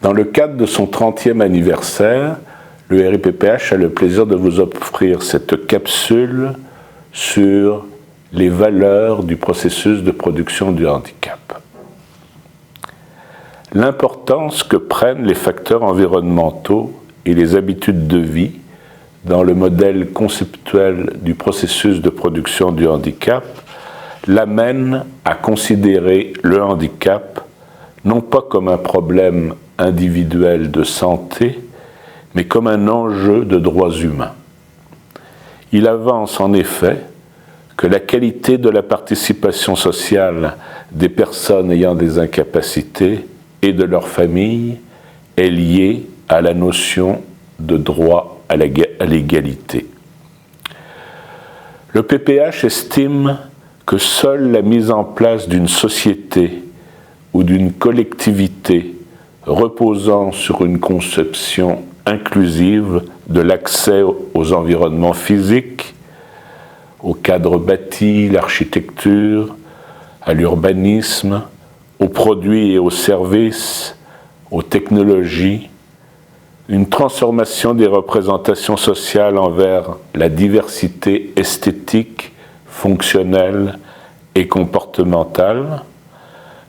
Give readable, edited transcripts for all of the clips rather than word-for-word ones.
Dans le cadre de son 30e anniversaire, le RIPPH a le plaisir de vous offrir cette capsule sur les valeurs du processus de production du handicap. L'importance que prennent les facteurs environnementaux et les habitudes de vie dans le modèle conceptuel du processus de production du handicap l'amène à considérer le handicap non pas comme un problème individuel de santé, mais comme un enjeu de droits humains. Il avance en effet que la qualité de la participation sociale des personnes ayant des incapacités et de leurs familles est liée à la notion de droit à l'égalité. Le PPH estime que seule la mise en place d'une société ou d'une collectivité reposant sur une conception inclusive de l'accès aux environnements physiques, au cadre bâti, l'architecture, à l'urbanisme, aux produits et aux services, aux technologies, une transformation des représentations sociales envers la diversité esthétique, fonctionnelle et comportementale,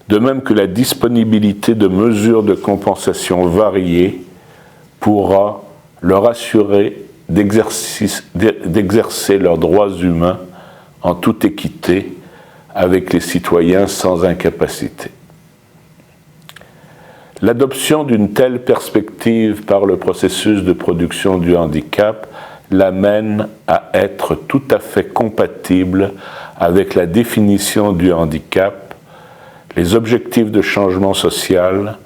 de même que la disponibilité de mesures de compensation variées pourra leur assurer d'exercer leurs droits humains en toute équité avec les citoyens sans incapacité. L'adoption d'une telle perspective par le processus de production du handicap l'amène à être tout à fait compatible avec la définition du handicap, les objectifs de changement social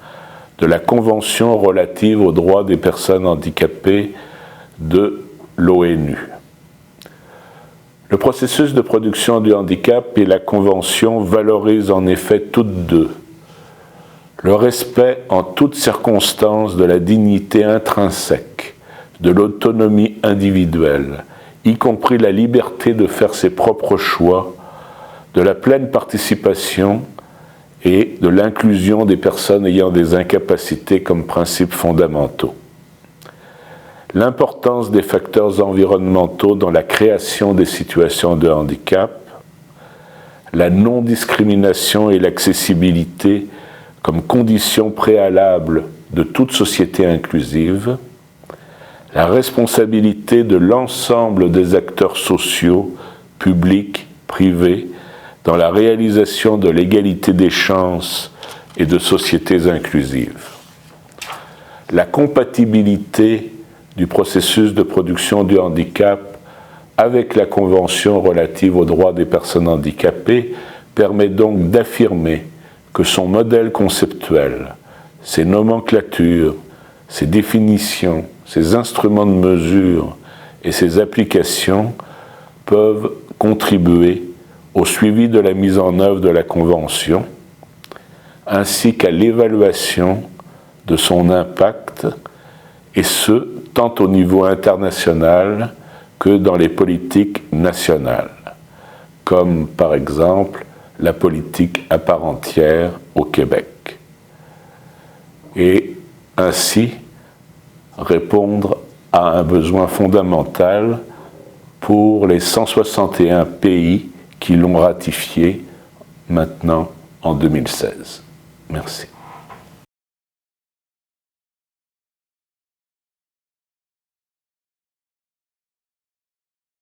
de la Convention relative aux droits des personnes handicapées de l'ONU. Le processus de production du handicap et la Convention valorisent en effet toutes deux le respect en toutes circonstances de la dignité intrinsèque, de l'autonomie individuelle, y compris la liberté de faire ses propres choix, de la pleine participation et de l'inclusion des personnes ayant des incapacités comme principes fondamentaux. L'importance des facteurs environnementaux dans la création des situations de handicap, la non-discrimination et l'accessibilité comme conditions préalables de toute société inclusive, la responsabilité de l'ensemble des acteurs sociaux, publics, privés, dans la réalisation de l'égalité des chances et de sociétés inclusives. La compatibilité du processus de production du handicap avec la Convention relative aux droits des personnes handicapées permet donc d'affirmer que son modèle conceptuel, ses nomenclatures, ses définitions, ses instruments de mesure et ses applications peuvent contribuer au suivi de la mise en œuvre de la Convention, ainsi qu'à l'évaluation de son impact, et ce, tant au niveau international que dans les politiques nationales, comme par exemple la politique à part entière au Québec. Et ainsi répondre à un besoin fondamental pour les 161 pays qui l'ont ratifié maintenant en 2016. Merci.